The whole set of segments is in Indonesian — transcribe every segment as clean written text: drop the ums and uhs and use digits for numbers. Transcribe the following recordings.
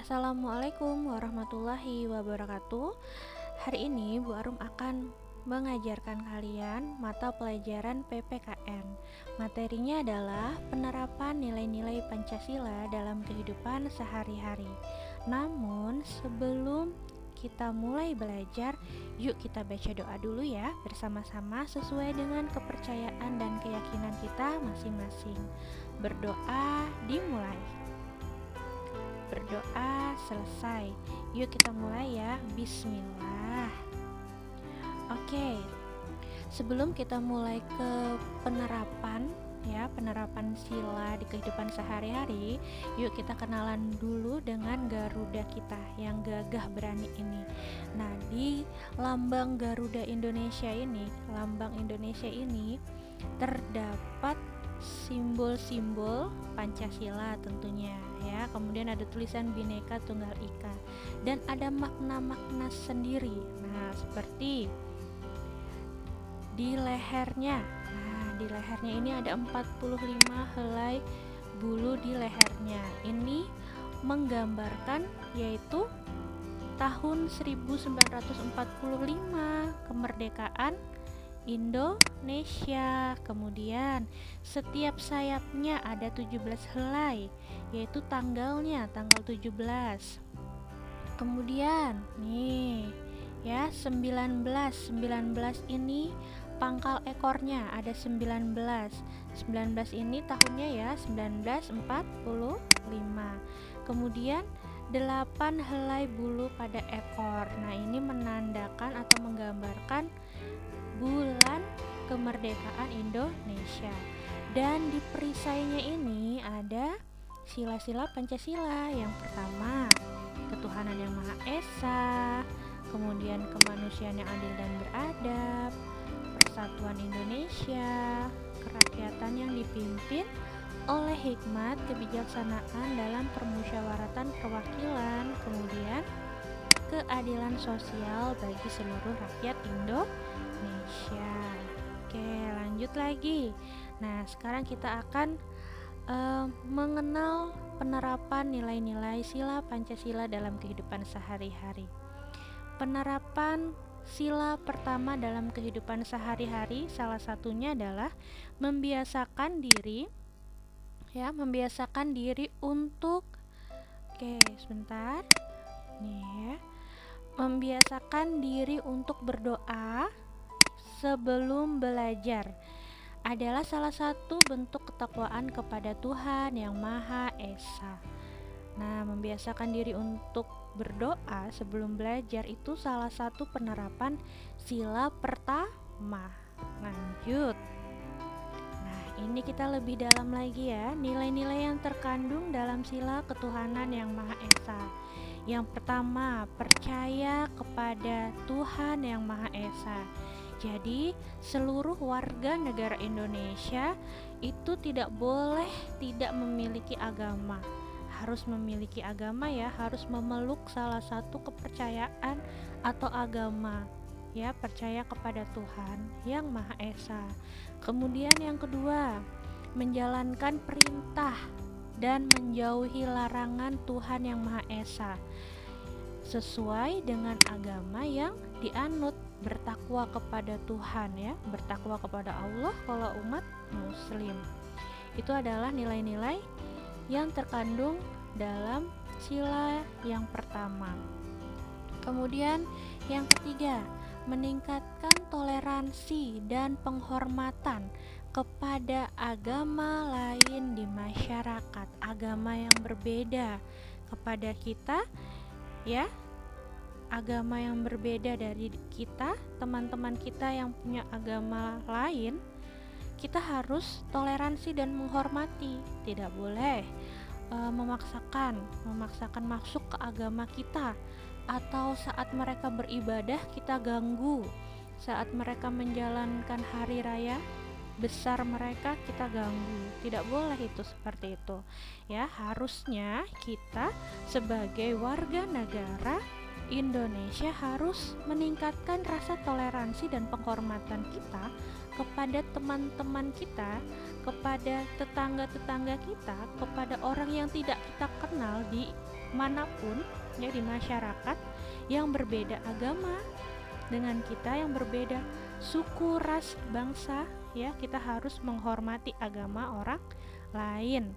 Assalamualaikum warahmatullahi wabarakatuh. Hari ini Bu Arum akan mengajarkan kalian mata pelajaran PPKN. Materinya adalah penerapan nilai-nilai Pancasila dalam kehidupan sehari-hari. Namun sebelum kita mulai belajar, yuk kita baca doa dulu ya bersama-sama sesuai dengan kepercayaan dan keyakinan kita masing-masing. Berdoa dimulai. Berdoa selesai. Yuk kita mulai ya. Bismillah. Oke. Sebelum kita mulai ke penerapan sila di kehidupan sehari-hari, yuk kita kenalan dulu dengan Garuda kita yang gagah berani ini. Nah, di lambang Garuda Indonesia ini, terdapat simbol-simbol Pancasila tentunya ya. Kemudian ada tulisan Bhinneka Tunggal Ika dan ada makna-makna sendiri. Nah, seperti di lehernya. Nah, di lehernya ini ada 45 helai bulu di lehernya. Ini menggambarkan yaitu tahun 1945 kemerdekaan Indonesia. Kemudian setiap sayapnya ada 17 helai, yaitu tanggalnya tanggal 17. Kemudian nih ya 19 ini pangkal ekornya ada 19 ini tahunnya ya 1945. Kemudian 8 helai bulu pada ekor. Nah, ini menandakan atau menggambarkan bulan kemerdekaan Indonesia. Dan di perisainya ini ada sila-sila Pancasila. Yang pertama, ketuhanan yang Maha Esa, kemudian kemanusiaan yang adil dan beradab, persatuan Indonesia, kerakyatan yang dipimpin oleh hikmat kebijaksanaan dalam permusyawaratan perwakilan, kemudian keadilan sosial bagi seluruh rakyat Indonesia. Oke, lanjut lagi. Nah, sekarang kita akan mengenal penerapan nilai-nilai sila Pancasila dalam kehidupan sehari-hari. Penerapan sila pertama dalam kehidupan sehari-hari salah satunya adalah membiasakan diri untuk membiasakan diri untuk berdoa sebelum belajar adalah salah satu bentuk ketakwaan kepada Tuhan yang Maha Esa. Nah, membiasakan diri untuk berdoa sebelum belajar itu salah satu penerapan sila pertama. Lanjut. Nah, ini kita lebih dalam lagi ya, nilai-nilai yang terkandung dalam sila ketuhanan yang Maha Esa. Yang pertama, percaya kepada Tuhan yang Maha Esa. Jadi, seluruh warga negara Indonesia itu tidak boleh tidak memiliki agama. Harus memiliki agama ya, harus memeluk salah satu kepercayaan atau agama. Ya, percaya kepada Tuhan yang Maha Esa. Kemudian yang kedua, menjalankan perintah dan menjauhi larangan Tuhan yang Maha Esa sesuai dengan agama yang dianut, bertakwa kepada Tuhan ya, bertakwa kepada Allah kalau umat muslim. Itu adalah nilai-nilai yang terkandung dalam sila yang pertama. Kemudian yang ketiga, meningkatkan toleransi dan penghormatan kepada agama lain di masyarakat, agama yang berbeda kepada kita ya, agama yang berbeda dari kita, teman-teman kita yang punya agama lain, kita harus toleransi dan menghormati. Tidak boleh memaksakan masuk ke agama kita, atau saat mereka beribadah kita ganggu, saat mereka menjalankan hari raya besar mereka kita ganggu. Tidak boleh itu seperti itu ya. Harusnya kita sebagai warga negara Indonesia harus meningkatkan rasa toleransi dan penghormatan kita kepada teman-teman kita, kepada tetangga-tetangga kita, kepada orang yang tidak kita kenal di manapun ya di masyarakat yang berbeda agama dengan kita, yang berbeda suku, ras, bangsa ya, kita harus menghormati agama orang lain.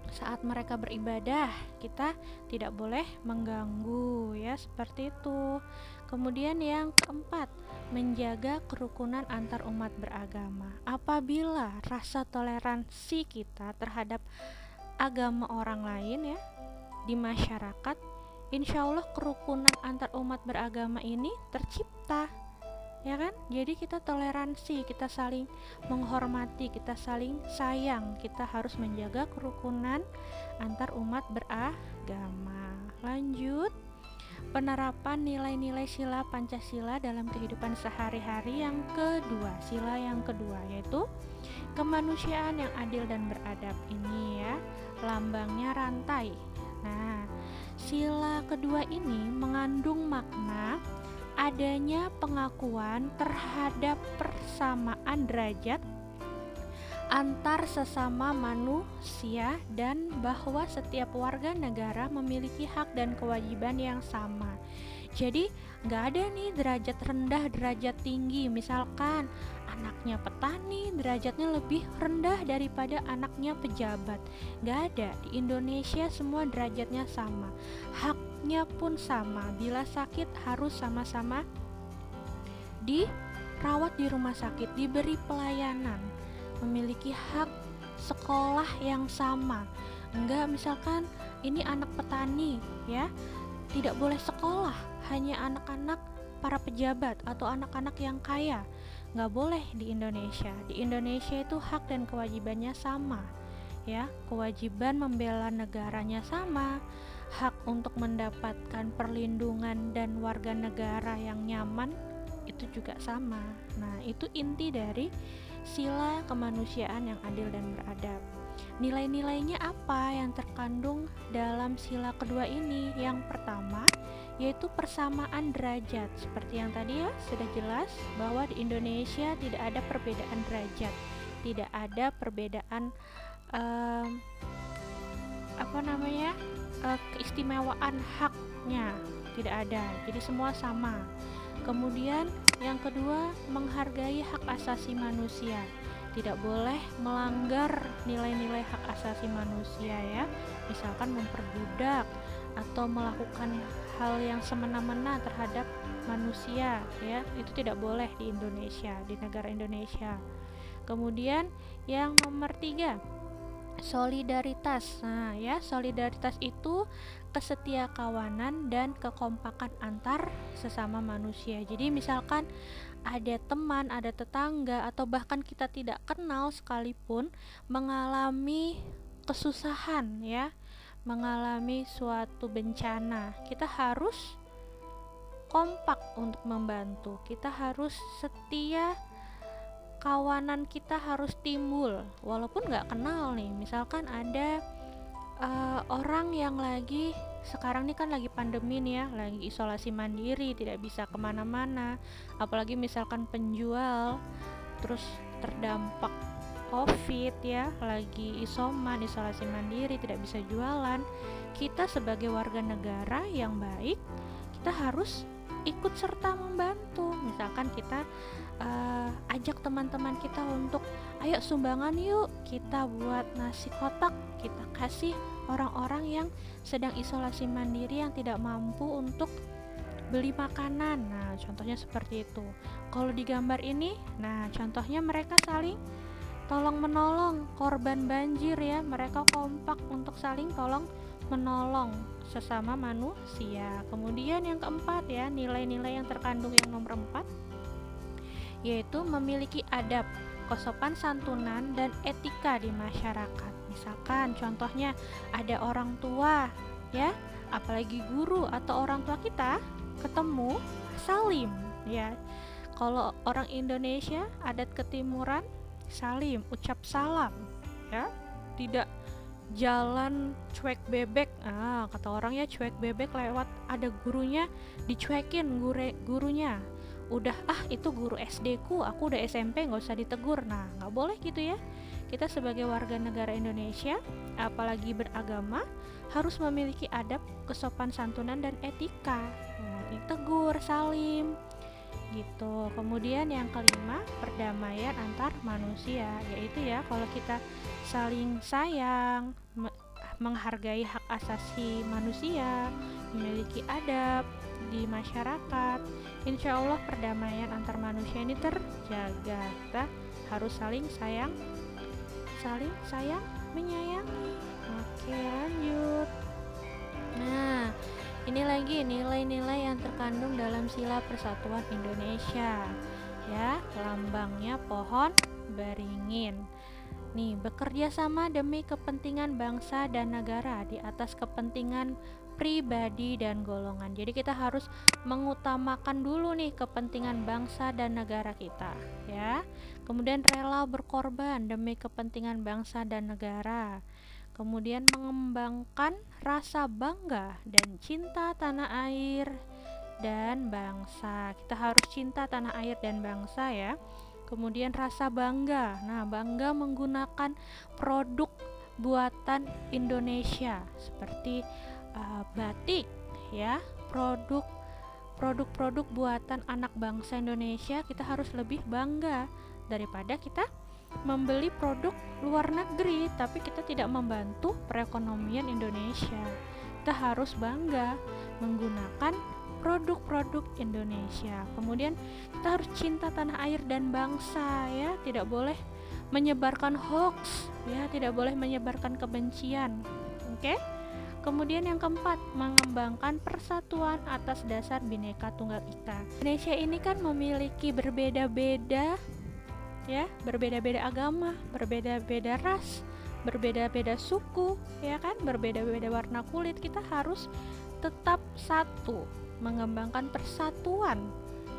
Saat mereka beribadah, kita tidak boleh mengganggu ya, seperti itu. Kemudian yang keempat, menjaga kerukunan antar umat beragama. Apabila rasa toleransi kita terhadap agama orang lain ya di masyarakat, insya Allah kerukunan antar umat beragama ini tercipta, ya kan? Jadi kita toleransi, kita saling menghormati, kita saling sayang, kita harus menjaga kerukunan antar umat beragama. Lanjut, penerapan nilai-nilai sila Pancasila dalam kehidupan sehari-hari yang kedua, sila yang kedua yaitu kemanusiaan yang adil dan beradab. Ini ya, lambangnya rantai. Nah, sila kedua ini mengandung makna adanya pengakuan terhadap persamaan derajat antar sesama manusia dan bahwa setiap warga negara memiliki hak dan kewajiban yang sama. Jadi nggak ada nih derajat rendah, derajat tinggi. Misalkan anaknya petani derajatnya lebih rendah daripada anaknya pejabat. Nggak ada. Di Indonesia semua derajatnya sama, haknya pun sama. Bila sakit harus sama-sama dirawat di rumah sakit, diberi pelayanan, memiliki hak sekolah yang sama. Enggak, misalkan ini anak petani ya, tidak boleh sekolah, hanya anak-anak para pejabat atau anak-anak yang kaya. Enggak boleh di Indonesia. Di Indonesia itu hak dan kewajibannya sama ya, kewajiban membela negaranya sama, hak untuk mendapatkan perlindungan dan warga negara yang nyaman itu juga sama. Nah, itu inti dari sila kemanusiaan yang adil dan beradab. Nilai-nilainya apa yang terkandung dalam sila kedua ini? Yang pertama yaitu persamaan derajat. Seperti yang tadi ya sudah jelas bahwa di Indonesia tidak ada perbedaan derajat, tidak ada perbedaan keistimewaan haknya, tidak ada. Jadi semua sama. Kemudian yang kedua, menghargai hak asasi manusia. Tidak boleh melanggar nilai-nilai hak asasi manusia ya. Misalkan memperbudak atau melakukan hal yang semena-mena terhadap manusia ya. Itu tidak boleh di Indonesia, di negara Indonesia. Kemudian yang nomor 3, solidaritas. Nah ya, solidaritas itu kesetiakawanan dan kekompakan antar sesama manusia. Jadi misalkan ada teman, ada tetangga, atau bahkan kita tidak kenal sekalipun mengalami kesusahan ya, mengalami suatu bencana, kita harus kompak untuk membantu. Kita harus setia, kawanan kita harus timbul walaupun nggak kenal nih. Misalkan ada orang yang lagi sekarang ini kan lagi pandemi nih ya, lagi isolasi mandiri, tidak bisa kemana-mana, apalagi misalkan penjual terus terdampak COVID ya, lagi isolasi mandiri, tidak bisa jualan. Kita sebagai warga negara yang baik, kita harus ikut serta membantu. Misalkan kita ajak teman-teman kita untuk ayo sumbangan yuk, kita buat nasi kotak, kita kasih orang-orang yang sedang isolasi mandiri yang tidak mampu untuk beli makanan. Nah contohnya seperti itu. Kalau di gambar ini, nah contohnya mereka saling tolong menolong korban banjir ya, mereka kompak untuk saling tolong menolong sesama manusia. Kemudian yang keempat ya, nilai-nilai yang terkandung yang nomor 4 yaitu memiliki adab, kesopan santunan, dan etika di masyarakat. Misalkan contohnya ada orang tua ya, apalagi guru atau orang tua kita ketemu, salim ya. Kalau orang Indonesia adat ketimuran, salim, ucap salam ya, tidak jalan cuek bebek. Kata orangnya cuek bebek, lewat ada gurunya dicuekin gurunya. Udah itu guru SD ku, aku udah SMP, nggak usah ditegur. Nah nggak boleh gitu ya. kita sebagai warga negara Indonesia, apalagi beragama, harus memiliki adab, kesopan santunan dan etika. Ditegur, salim, gitu. Kemudian yang kelima, perdamaian antar manusia, yaitu ya kalau kita saling sayang, menghargai hak asasi manusia, memiliki adab di masyarakat, insya Allah perdamaian antar manusia ini terjaga. Kita harus saling sayang, menyayangi. Oke, lanjut. Nah, ini lagi nilai-nilai yang terkandung dalam Sila Persatuan Indonesia. Ya, lambangnya pohon beringin. Nih, bekerja sama demi kepentingan bangsa dan negara di atas kepentingan pribadi dan golongan. Jadi kita harus mengutamakan dulu nih kepentingan bangsa dan negara kita, ya. Kemudian rela berkorban demi kepentingan bangsa dan negara. Kemudian mengembangkan rasa bangga dan cinta tanah air dan bangsa. Kita harus cinta tanah air dan bangsa, ya. Kemudian rasa bangga. Nah, bangga menggunakan produk buatan Indonesia seperti batik, ya. Produk-produk buatan anak bangsa Indonesia, kita harus lebih bangga daripada kita membeli produk luar negeri tapi kita tidak membantu perekonomian Indonesia. Kita harus bangga menggunakan produk-produk Indonesia. Kemudian kita harus cinta tanah air dan bangsa, ya. Tidak boleh menyebarkan hoax, ya, tidak boleh menyebarkan kebencian. Oke? Kemudian yang keempat, mengembangkan persatuan atas dasar Bhinneka Tunggal Ika. Indonesia ini kan memiliki berbeda-beda, ya, berbeda-beda agama, berbeda-beda ras, berbeda-beda suku, ya kan, berbeda-beda warna kulit. Kita harus tetap satu, mengembangkan persatuan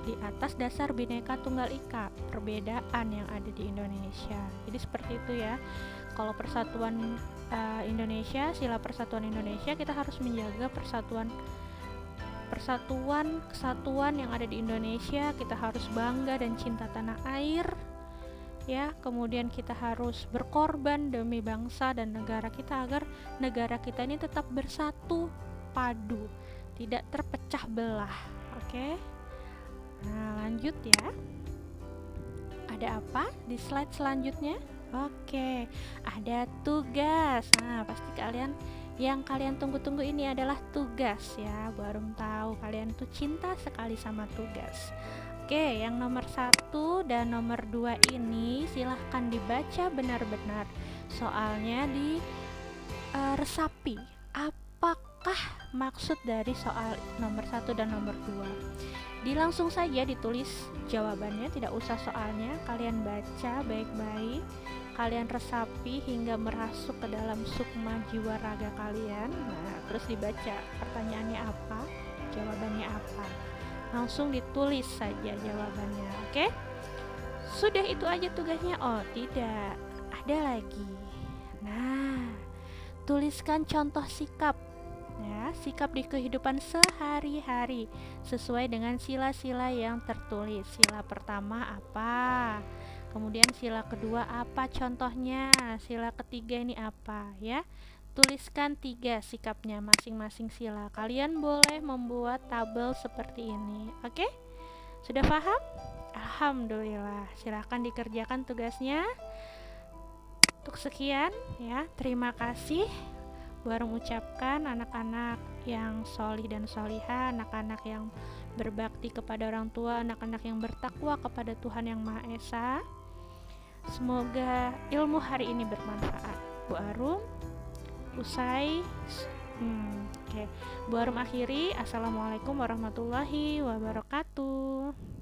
di atas dasar Bhinneka Tunggal Ika, perbedaan yang ada di Indonesia. Jadi seperti itu, ya. Kalau persatuan Indonesia, Sila Persatuan Indonesia, kita harus menjaga kesatuan yang ada di Indonesia. Kita harus bangga dan cinta tanah air, ya. Kemudian kita harus berkorban demi bangsa dan negara kita agar negara kita ini tetap bersatu padu, tidak terpecah belah. Oke. Nah, lanjut ya. Ada apa di slide selanjutnya? Oke, ada tugas. Nah, pasti yang kalian tunggu-tunggu ini adalah tugas, ya. Baru tahu kalian tuh cinta sekali sama tugas. Oke, yang nomor 1 dan nomor 2 ini silahkan dibaca benar-benar. Soalnya di resapi. Apakah maksud dari soal nomor 1 dan nomor 2? Langsung saja ditulis jawabannya, tidak usah soalnya. Kalian baca baik-baik, kalian resapi hingga merasuk ke dalam sukma jiwa raga kalian. Nah, terus dibaca pertanyaannya apa, jawabannya apa. Langsung ditulis saja jawabannya, oke? Sudah itu aja tugasnya? Oh, tidak, ada lagi. Nah, tuliskan contoh sikap, ya, sikap di kehidupan sehari-hari sesuai dengan sila-sila yang tertulis. Sila pertama apa? Kemudian sila kedua apa contohnya? Sila ketiga ini apa, ya? Tuliskan 3 sikapnya masing-masing sila. Kalian boleh membuat tabel seperti ini. Oke? Sudah paham? Alhamdulillah. Silahkan dikerjakan tugasnya. Untuk sekian, ya. Terima kasih. Baru mengucapkan anak-anak yang solih dan solihah, anak-anak yang berbakti kepada orang tua, anak-anak yang bertakwa kepada Tuhan Yang Maha Esa. Semoga ilmu hari ini bermanfaat. Bu Arum usai. Bu Arum akhiri. Assalamualaikum warahmatullahi wabarakatuh.